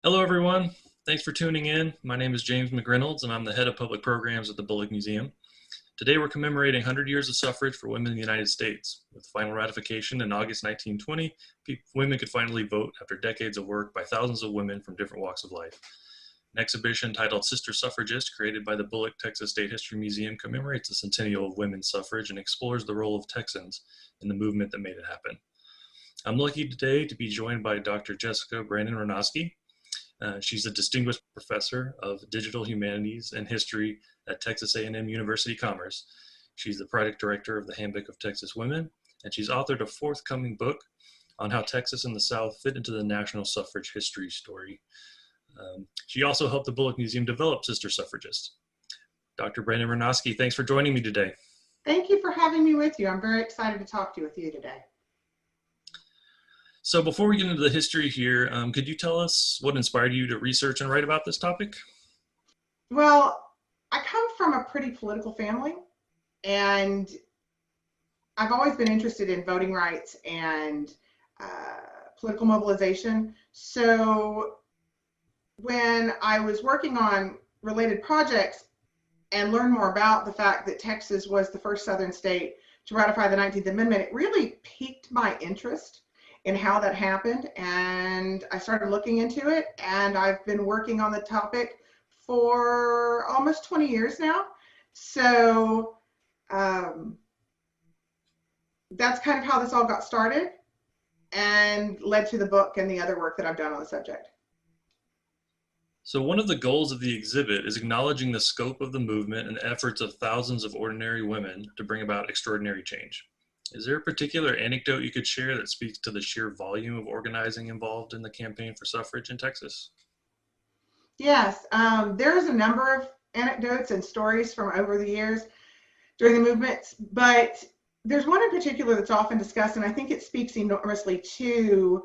Hello, everyone. Thanks for tuning in. My name is James McReynolds, and I'm the head of public programs at the Bullock Museum. Today, we're commemorating 100 years of suffrage for women in the United States. With final ratification in August 1920, women could finally vote after decades of work by thousands of women from different walks of life. An exhibition titled Sister Suffragists, created by the Bullock Texas State History Museum, commemorates the centennial of women's suffrage and explores the role of Texans in the movement that made it happen. I'm lucky today to be joined by Dr. Jessica Brandon-Ronosky. She's a distinguished professor of digital humanities and history at Texas A&M University Commerce. She's the project director of the Handbook of Texas Women, and she's authored a forthcoming book on how Texas and the South fit into the national suffrage history story. She also helped the Bullock Museum develop Sister Suffragists. Dr. Brandon-Ronosky, thanks for joining me today. Thank you for having me with you. I'm very excited to talk with you today. So before we get into the history here, could you tell us what inspired you to research and write about this topic? Well, I come from a pretty political family, and I've always been interested in voting rights and political mobilization. So when I was working on related projects and learned more about the fact that Texas was the first Southern state to ratify the 19th Amendment, it really piqued my interest in how that happened, and I started looking into it, and I've been working on the topic for almost 20 years now. So that's kind of how this all got started and led to the book and the other work that I've done on the subject. So one of the goals of the exhibit is acknowledging the scope of the movement and efforts of thousands of ordinary women to bring about extraordinary change. Is there a particular anecdote you could share that speaks to the sheer volume of organizing involved in the campaign for suffrage in Texas? Yes, there's a number of anecdotes and stories from over the years during the movements, but there's one in particular that's often discussed, and I think it speaks enormously to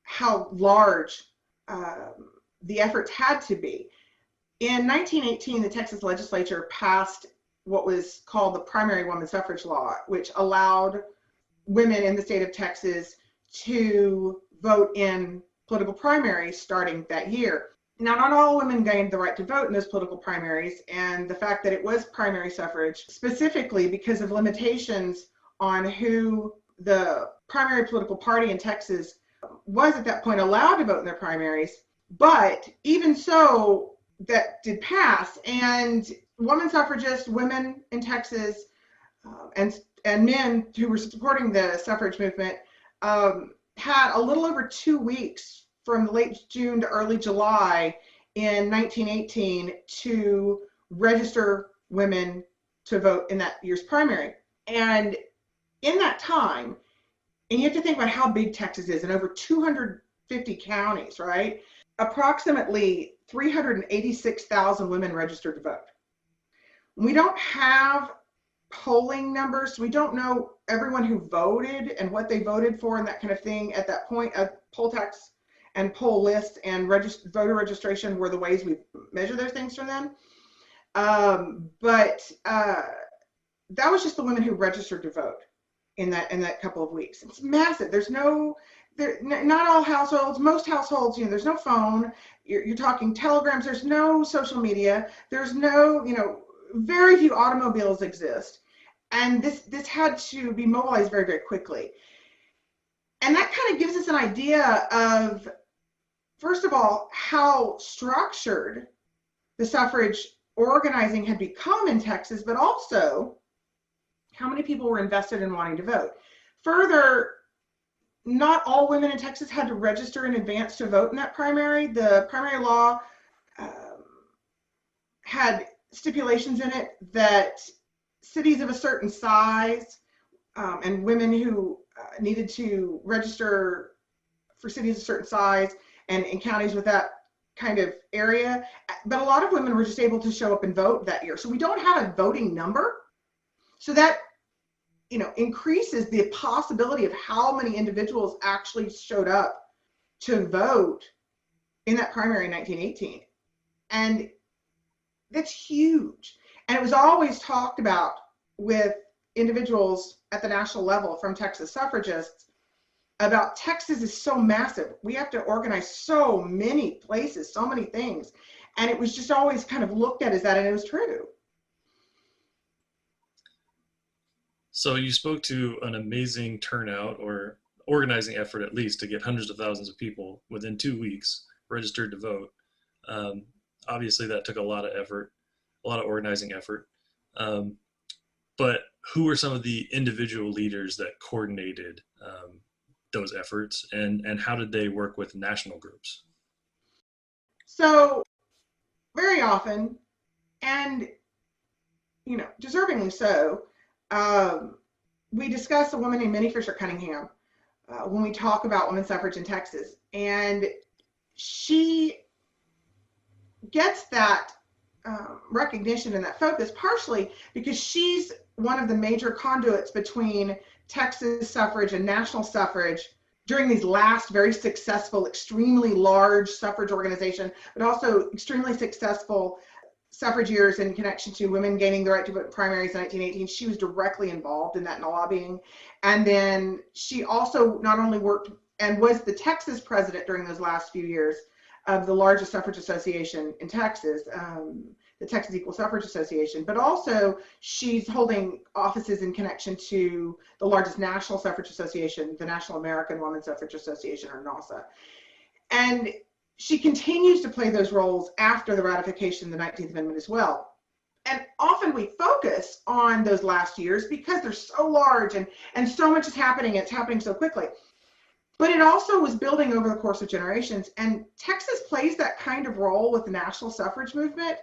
how large the efforts had to be. In 1918, the Texas legislature passed what was called the primary woman suffrage law, which allowed women in the state of Texas to vote in political primaries starting that year. Now, not all women gained the right to vote in those political primaries, and the fact that it was primary suffrage, specifically because of limitations on who the primary political party in Texas was at that point allowed to vote in their primaries. But even so, that did pass, and women suffragists, women in Texas, and men who were supporting the suffrage movement had a little over 2 weeks from late June to early July in 1918 to register women to vote in that year's primary. And in that time, and you have to think about how big Texas is, and over 250 counties, right? Approximately 386,000 women registered to vote. We don't have polling numbers. We don't know everyone who voted and what they voted for and that kind of thing at that point. Poll tax and poll lists and voter registration were the ways we measure those things from them. But that was just the women who registered to vote in that couple of weeks. It's massive. Not all households, most households, there's no phone. You're talking telegrams. There's no social media. There's no, very few automobiles exist. And this had to be mobilized very, very quickly. And that kind of gives us an idea of, first of all, how structured the suffrage organizing had become in Texas, but also how many people were invested in wanting to vote. Further, not all women in Texas had to register in advance to vote in that primary. The primary law had stipulations in it that cities of a certain size and women who needed to register for cities of a certain size and in counties with that kind of area, but a lot of women were just able to show up and vote that year. So we don't have a voting number. So that increases the possibility of how many individuals actually showed up to vote in that primary in 1918. And that's huge. And it was always talked about with individuals at the national level from Texas suffragists about Texas is so massive. We have to organize so many places, so many things. And it was just always kind of looked at as that, and it was true. So you spoke to an amazing turnout or organizing effort, at least, to get hundreds of thousands of people within 2 weeks registered to vote. Um, Obviously, that took a lot of effort, a lot of organizing effort. Um, but who were some of the individual leaders that coordinated those efforts, and how did they work with national groups? So very often, and deservingly so, um, we discuss a woman named Minnie Fisher Cunningham when we talk about women's suffrage in Texas, and she gets that recognition and that focus partially because she's one of the major conduits between Texas suffrage and national suffrage during these last very successful, extremely large suffrage organization, but also extremely successful suffrage years in connection to women gaining the right to vote in primaries in 1918. She was directly involved in that lobbying. And then she also not only worked and was the Texas president during those last few years of the largest suffrage association in Texas, the Texas Equal Suffrage Association, but also she's holding offices in connection to the largest national suffrage association, the National American Woman Suffrage Association, or NAWSA. And she continues to play those roles after the ratification of the 19th Amendment as well. And often we focus on those last years because they're so large and so much is happening, and it's happening so quickly. But it also was building over the course of generations. And Texas plays that kind of role with the national suffrage movement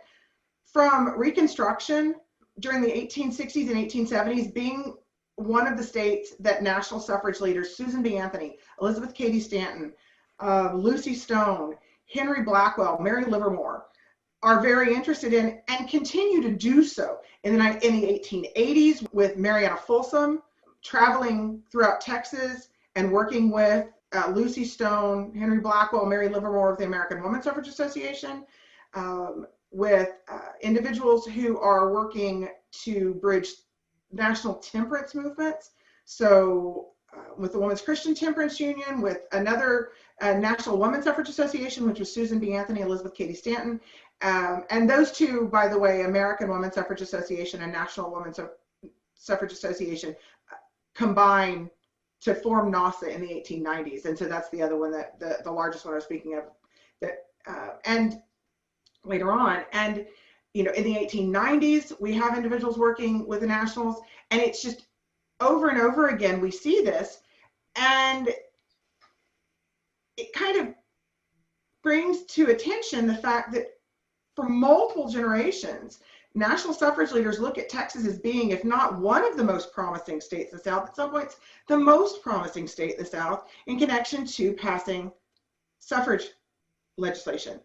from Reconstruction during the 1860s and 1870s, being one of the states that national suffrage leaders, Susan B. Anthony, Elizabeth Cady Stanton, Lucy Stone, Henry Blackwell, Mary Livermore, are very interested in and continue to do so in the 1880s with Marietta Folsom, traveling throughout Texas and working with Lucy Stone, Henry Blackwell, Mary Livermore of the American Woman Suffrage Association, with individuals who are working to bridge national temperance movements. So with the Women's Christian Temperance Union, with another National Woman Suffrage Association, which was Susan B. Anthony, Elizabeth Cady Stanton. And those two, by the way, American Woman Suffrage Association and National Woman Suffrage Association, combine to form NAWSA in the 1890s. And so that's the other one, that the largest one I was speaking of. And later on, and in the 1890s, we have individuals working with the Nationals, and it's just over and over again we see this, and it kind of brings to attention the fact that for multiple generations, national suffrage leaders look at Texas as being, if not one of the most promising states in the South, at some points the most promising state in the South in connection to passing suffrage legislation.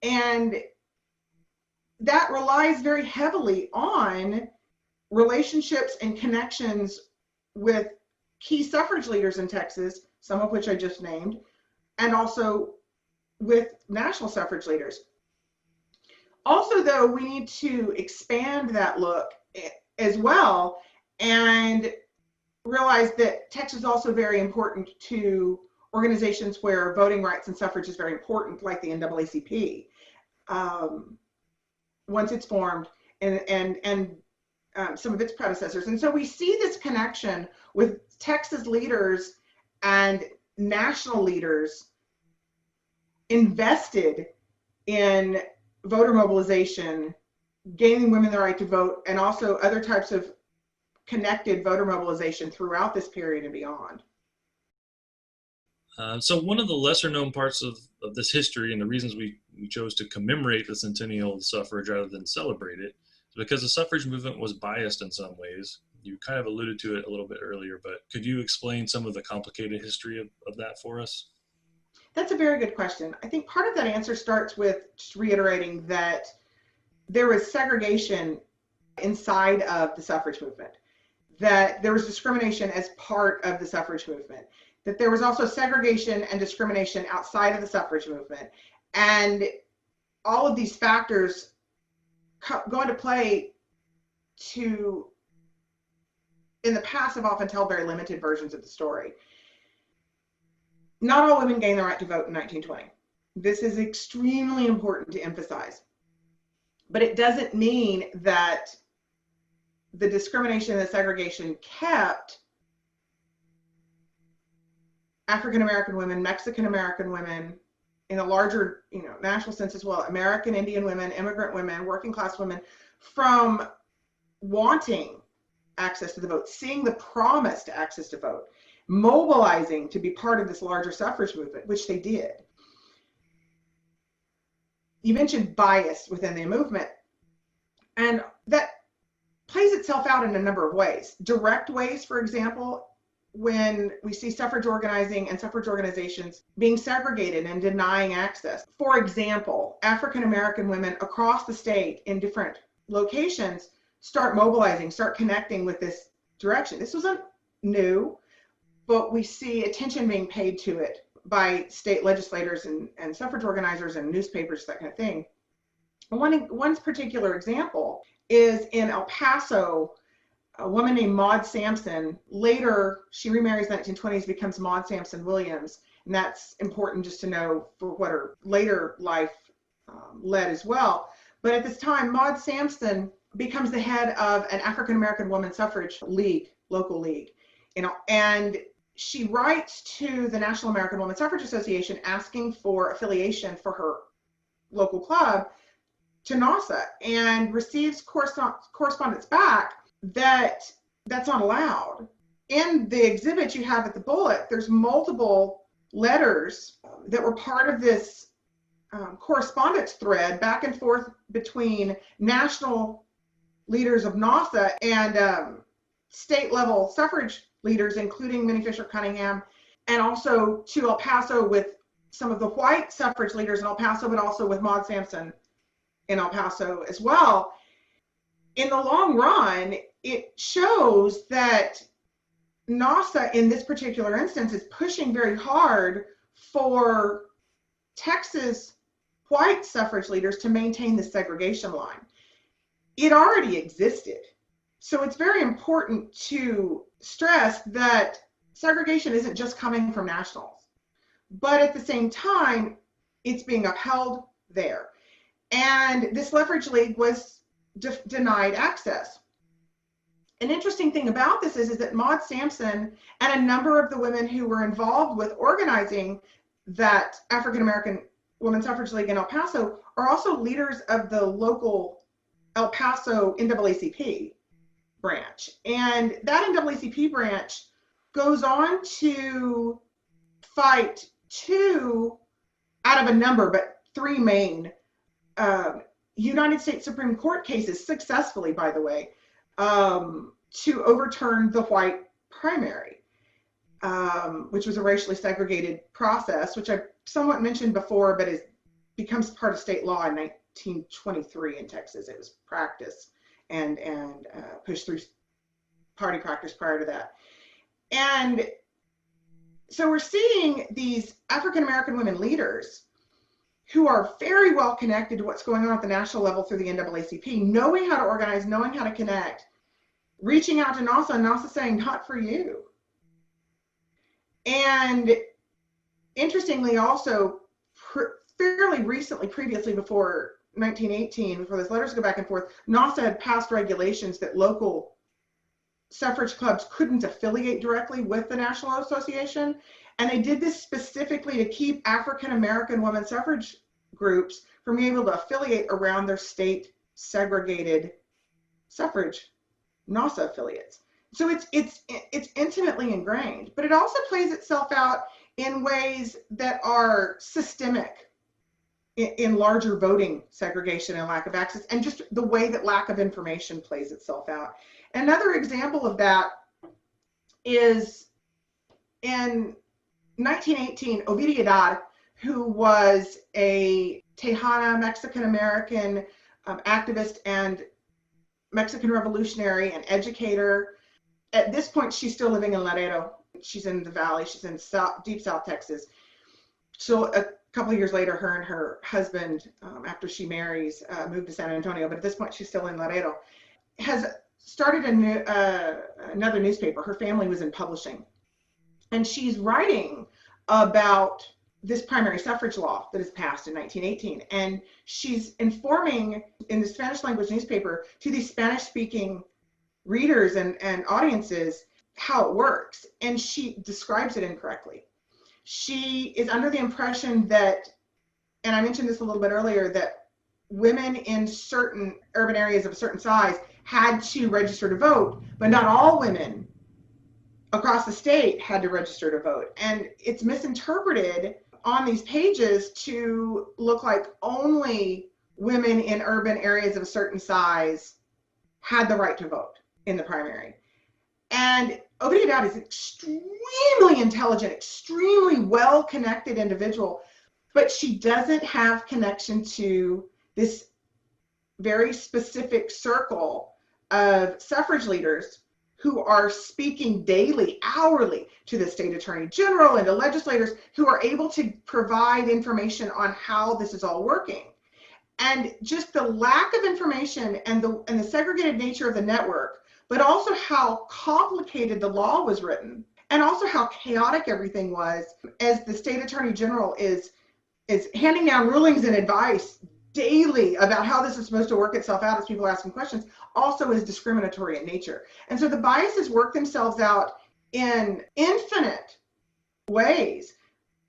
And that relies very heavily on relationships and connections with key suffrage leaders in Texas, some of which I just named, and also with national suffrage leaders. Also, though, we need to expand that look as well and realize that Texas is also very important to organizations where voting rights and suffrage is very important, like the NAACP. Once it's formed, and some of its predecessors. And so we see this connection with Texas leaders and national leaders invested in voter mobilization, gaining women the right to vote, and also other types of connected voter mobilization throughout this period and beyond. So one of the lesser known parts of this history, and the reasons we chose to commemorate the centennial of suffrage rather than celebrate it, is because the suffrage movement was biased in some ways. You kind of alluded to it a little bit earlier, but could you explain some of the complicated history of that for us? That's a very good question. I think part of that answer starts with just reiterating that there was segregation inside of the suffrage movement, that there was discrimination as part of the suffrage movement, that there was also segregation and discrimination outside of the suffrage movement. And all of these factors go into play to, in the past, have often told very limited versions of the story. Not all women gained the right to vote in 1920. This is extremely important to emphasize. But it doesn't mean that the discrimination and the segregation kept African American women, Mexican American women, in a larger, national sense as well, American Indian women, immigrant women, working class women, from wanting access to the vote, seeing the promise to access to vote, mobilizing to be part of this larger suffrage movement, which they did. You mentioned bias within the movement, and that plays itself out in a number of ways. Direct ways, for example, when we see suffrage organizing and suffrage organizations being segregated and denying access. For example, African American women across the state in different locations start mobilizing, start connecting with this direction. This wasn't new, but we see attention being paid to it by state legislators and suffrage organizers and newspapers, that kind of thing. One particular example is in El Paso. A woman named Maud Sampson, later she remarries in the 1920s, becomes Maud Sampson Williams, and that's important just to know for what her later life led as well. But at this time, Maud Sampson becomes the head of an African American woman suffrage league, local league, and she writes to the National American Woman Suffrage Association asking for affiliation for her local club to NASA, and receives correspondence back that's not allowed. In the exhibit you have at the bullet, there's multiple letters that were part of this correspondence thread back and forth between national leaders of NASA and state level suffrage leaders, including Minnie Fisher Cunningham, and also to El Paso with some of the white suffrage leaders in El Paso, but also with Maud Sampson in El Paso as well. In the long run, it shows that NASA in this particular instance is pushing very hard for Texas white suffrage leaders to maintain the segregation line. It already existed. So it's very important to stress that segregation isn't just coming from nationals, but at the same time, it's being upheld there. And this Suffrage League was denied access. An interesting thing about this is that Maud Sampson and a number of the women who were involved with organizing that African American Women Suffrage League in El Paso are also leaders of the local El Paso NAACP branch. And that NAACP branch goes on to fight two out of a number, but three main United States Supreme Court cases successfully, by the way, to overturn the white primary, which was a racially segregated process, which I somewhat mentioned before, but becomes part of state law in 1923 in Texas. It was practiced and pushed through party practice prior to that. And so we're seeing these African American women leaders who are very well connected to what's going on at the national level through the NAACP, knowing how to organize, knowing how to connect, reaching out to NASA, and NASA saying, not for you. And interestingly, also, fairly recently, previously before 1918, before those letters go back and forth, NASA had passed regulations that local suffrage clubs couldn't affiliate directly with the National Association. And they did this specifically to keep African American women suffrage groups from being able to affiliate around their state segregated suffrage NASA affiliates. So it's intimately ingrained, but it also plays itself out in ways that are systemic in larger voting segregation and lack of access, and just the way that lack of information plays itself out. Another example of that is in 1918, Ovidia Haddad, who was a Tejana Mexican-American activist and Mexican revolutionary and educator. At this point, she's still living in Laredo. She's in the valley. She's in deep South Texas. So a couple of years later, her and her husband, after she marries, moved to San Antonio. But at this point, she's still in Laredo. Has started another newspaper. Her family was in publishing. And she's writing about this primary suffrage law that is passed in 1918. And she's informing in the Spanish language newspaper to these Spanish speaking readers and audiences how it works. And she describes it incorrectly. She is under the impression that, and I mentioned this a little bit earlier, that women in certain urban areas of a certain size had to register to vote, but not all women across the state had to register to vote. And it's misinterpreted on these pages to look like only women in urban areas of a certain size had the right to vote in the primary. And Obadiah Dowd is an extremely intelligent, extremely well-connected individual, but she doesn't have connection to this very specific circle of suffrage leaders who are speaking daily, hourly to the state attorney general and to legislators who are able to provide information on how this is all working. And just the lack of information and the segregated nature of the network, but also how complicated the law was written, and also how chaotic everything was, as the state attorney general is handing down rulings and advice daily about how this is supposed to work itself out as people are asking questions, also is discriminatory in nature. And so the biases work themselves out in infinite ways,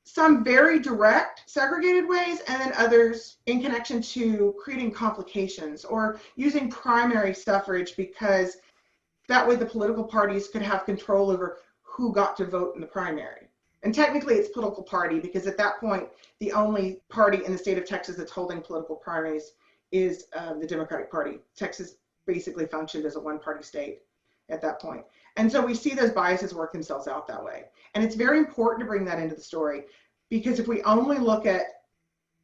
some very direct, segregated ways, and then others in connection to creating complications or using primary suffrage because that way the political parties could have control over who got to vote in the primary. And technically it's political party because at that point, the only party in the state of Texas that's holding political primaries is the Democratic Party. Texas basically functioned as a one-party state at that point. And so we see those biases work themselves out that way. And it's very important to bring that into the story because if we only look at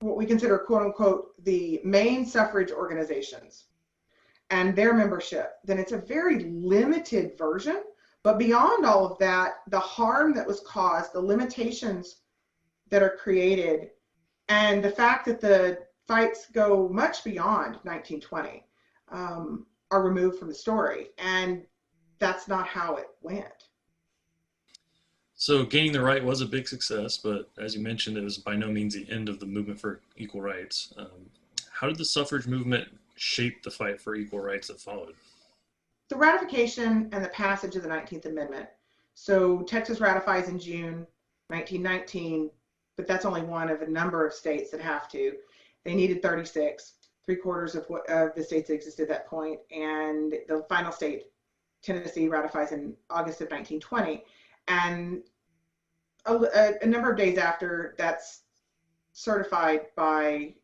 what we consider quote unquote the main suffrage organizations and their membership, then it's a very limited version. But beyond all of that, the harm that was caused, the limitations that are created, and the fact that the fights go much beyond 1920 are removed from the story. And that's not how it went. So gaining the right was a big success, but as you mentioned, it was by no means the end of the movement for equal rights. How did the suffrage movement shape the fight for equal rights that followed? The ratification and the passage of the 19th Amendment. So Texas ratifies in June 1919, but that's only one of a number of states that have to. They needed 36, 3/4 of the states that existed at that point, and the final state, Tennessee, ratifies in August of 1920. And a number of days after, that's certified by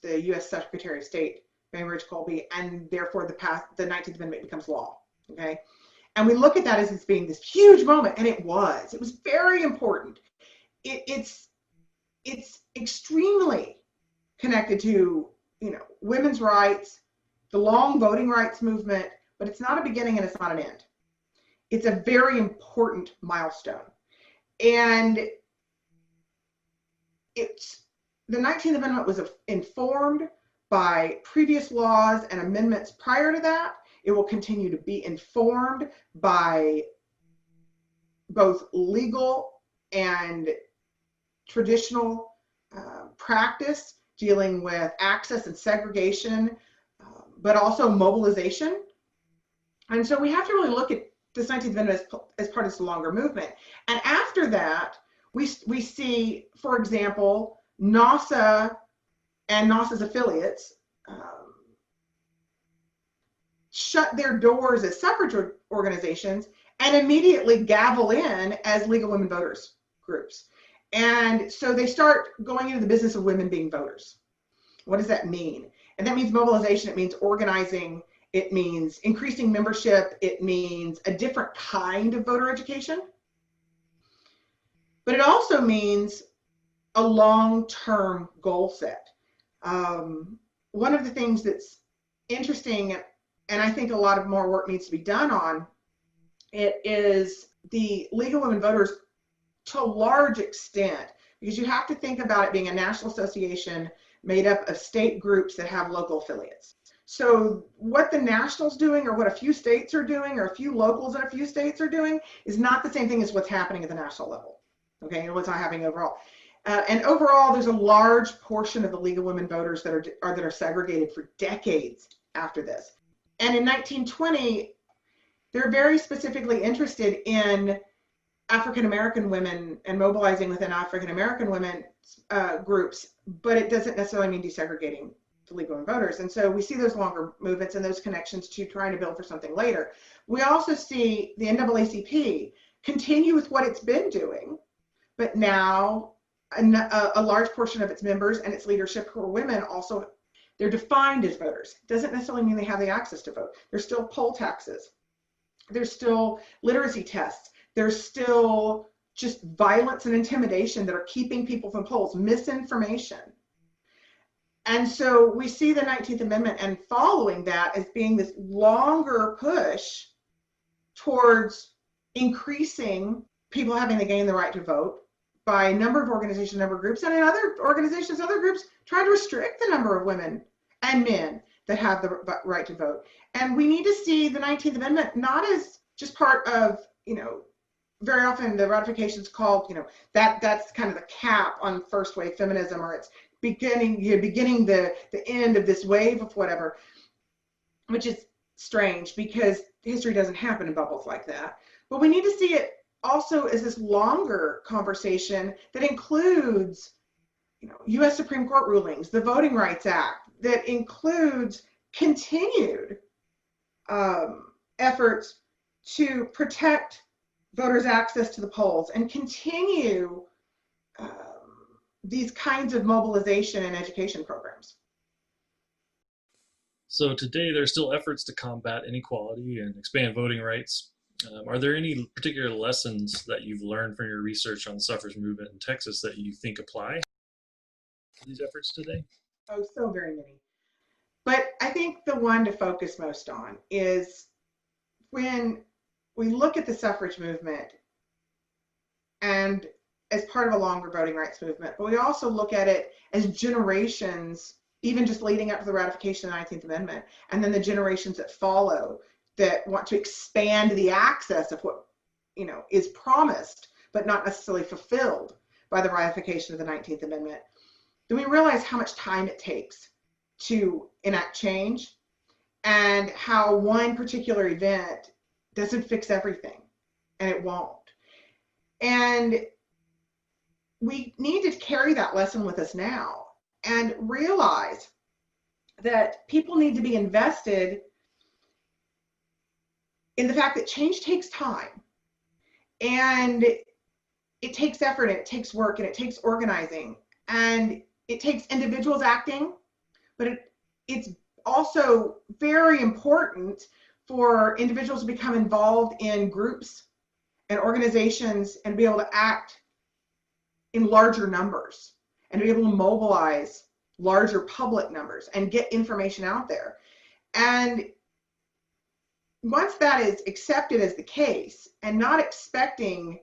the U.S. Secretary of State, Bainbridge Colby, and therefore the 19th Amendment becomes law. Okay, and we look at that as being this huge moment, and it was very important. It's extremely connected to women's rights, the long voting rights movement, but it's not a beginning and it's not an end. It's a very important milestone, and the 19th Amendment was informed by previous laws and amendments prior to that. It will continue to be informed by both legal and traditional practice dealing with access and segregation, but also mobilization. And so we have to really look at this 19th Amendment as part of this longer movement. And after that, we see, for example, NASA and NASA's affiliates shut their doors as suffrage organizations and immediately gavel in as legal women voters groups. And so they start going into the business of women being voters. What does that mean? And that means mobilization, it means organizing, it means increasing membership, it means a different kind of voter education. But it also means a long-term goal set. One of the things that's interesting, and I think a lot of more work needs to be done on, it is the legal women voters to a large extent, because you have to think about it being a national association made up of state groups that have local affiliates. So what the national's doing, or what a few states are doing, or a few locals in a few states are doing, is not the same thing as what's happening at the national level. Okay, and what's not happening overall. And overall, there's a large portion of the League of Women Voters that are segregated for decades after this. And in 1920, they're very specifically interested in African American women and mobilizing within African American women groups, but it doesn't necessarily mean desegregating the League of Women Voters. And so we see those longer movements and those connections to trying to build for something later. We also see the NAACP continue with what it's been doing, but now a large portion of its members and its leadership who are women also, they're defined as voters. Doesn't necessarily mean they have the access to vote. There's still poll taxes. There's still literacy tests. There's still just violence and intimidation that are keeping people from polls, misinformation. And so we see the 19th Amendment and following that as being this longer push towards increasing people having to gain the right to vote by a number of organizations, number of groups, and in other organizations, other groups trying to restrict the number of women and men that have the right to vote. And we need to see the 19th Amendment not as just part of, very often the ratification is called, that's kind of the cap on first wave feminism, or it's beginning the end of this wave of whatever, which is strange because history doesn't happen in bubbles like that. But we need to see it also as this longer conversation that includes, U.S. Supreme Court rulings, the Voting Rights Act, that includes continued efforts to protect voters' access to the polls and continue these kinds of mobilization and education programs. So today, there are still efforts to combat inequality and expand voting rights. Are there any particular lessons that you've learned from your research on the suffrage movement in Texas that you think apply to these efforts today? Oh, so very many. But I think the one to focus most on is when we look at the suffrage movement and as part of a longer voting rights movement, but we also look at it as generations, even just leading up to the ratification of the 19th Amendment, and then the generations that follow that want to expand the access of what is promised but not necessarily fulfilled by the ratification of the 19th Amendment. Then we realize how much time it takes to enact change and how one particular event doesn't fix everything, and it won't. And we need to carry that lesson with us now and realize that people need to be invested in the fact that change takes time, and it takes effort, and it takes work, and it takes organizing, and it takes individuals acting, but it's also very important for individuals to become involved in groups and organizations and be able to act in larger numbers and be able to mobilize larger public numbers and get information out there. And once that is accepted as the case, and not expecting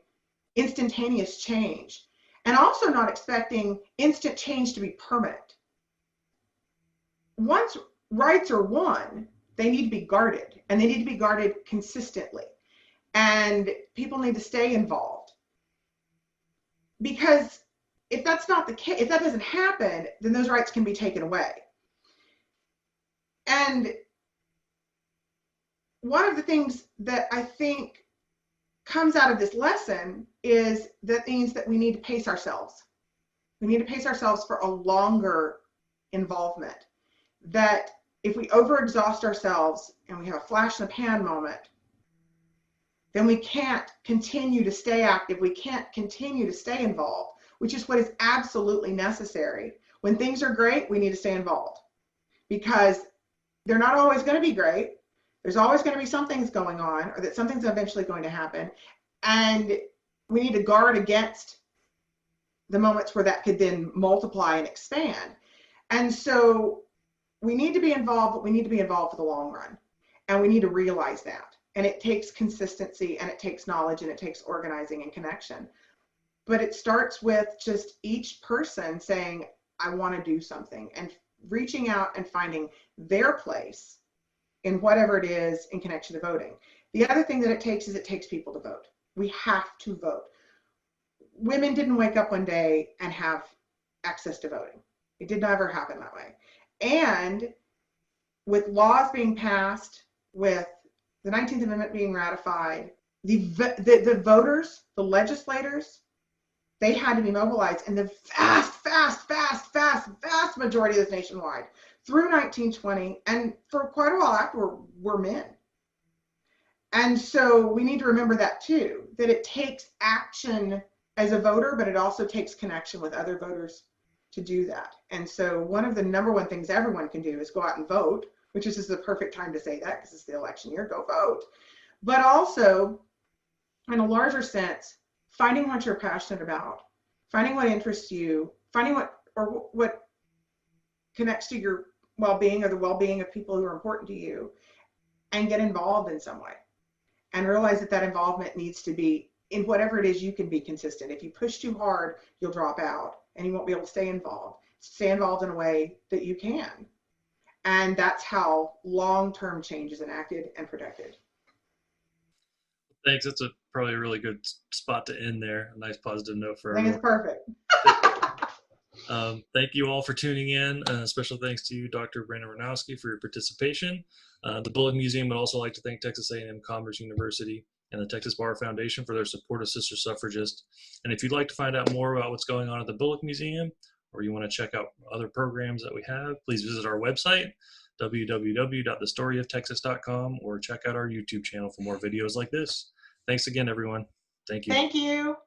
instantaneous change, and also not expecting instant change to be permanent. Once rights are won, they need to be guarded, and they need to be guarded consistently. And people need to stay involved. Because if that's not the case, if that doesn't happen, then those rights can be taken away. And one of the things that I think comes out of this lesson is that means that we need to pace ourselves. We need to pace ourselves for a longer involvement. That if we overexhaust ourselves and we have a flash in the pan moment, then we can't continue to stay active. We can't continue to stay involved, which is what is absolutely necessary. When things are great, we need to stay involved because they're not always going to be great. There's always going to be something's going on, or that something's eventually going to happen. And we need to guard against the moments where that could then multiply and expand. And so we need to be involved, but we need to be involved for the long run. And we need to realize that. And it takes consistency, and it takes knowledge, and it takes organizing and connection. But it starts with just each person saying, I want to do something, and reaching out and finding their place in whatever it is in connection to voting. The other thing that it takes is it takes people to vote. We have to vote. women didn't wake up one day and have access to voting. It did never happen that way. And with laws being passed, with the 19th Amendment being ratified, the voters, the legislators, they had to be mobilized, and the vast majority of this nationwide through 1920 and for quite a while after were men. And so we need to remember that too, that it takes action as a voter, but it also takes connection with other voters to do that. And so one of the number one things everyone can do is go out and vote, which is the perfect time to say that because it's the election year, go vote. But also, in a larger sense, finding what you're passionate about, finding what interests you, finding what connects to your well-being or the well-being of people who are important to you, and get involved in some way. And realize that that involvement needs to be in whatever it is you can be consistent. If you push too hard, you'll drop out and you won't be able to stay involved. Stay involved in a way that you can. And that's how long-term change is enacted and protected. Thanks. That's probably a really good spot to end there. A nice positive note for I think everyone. it's perfect. Thank you all for tuning in. Special thanks to you, Dr. Brandon Ranowski, for your participation. The Bullock Museum would also like to thank Texas A&M Commerce University and the Texas Bar Foundation for their support of Sister Suffragists. And if you'd like to find out more about what's going on at the Bullock Museum, or you want to check out other programs that we have, please visit our website, www.thestoryoftexas.com, or check out our YouTube channel for more videos like this. Thanks again, everyone. Thank you. Thank you.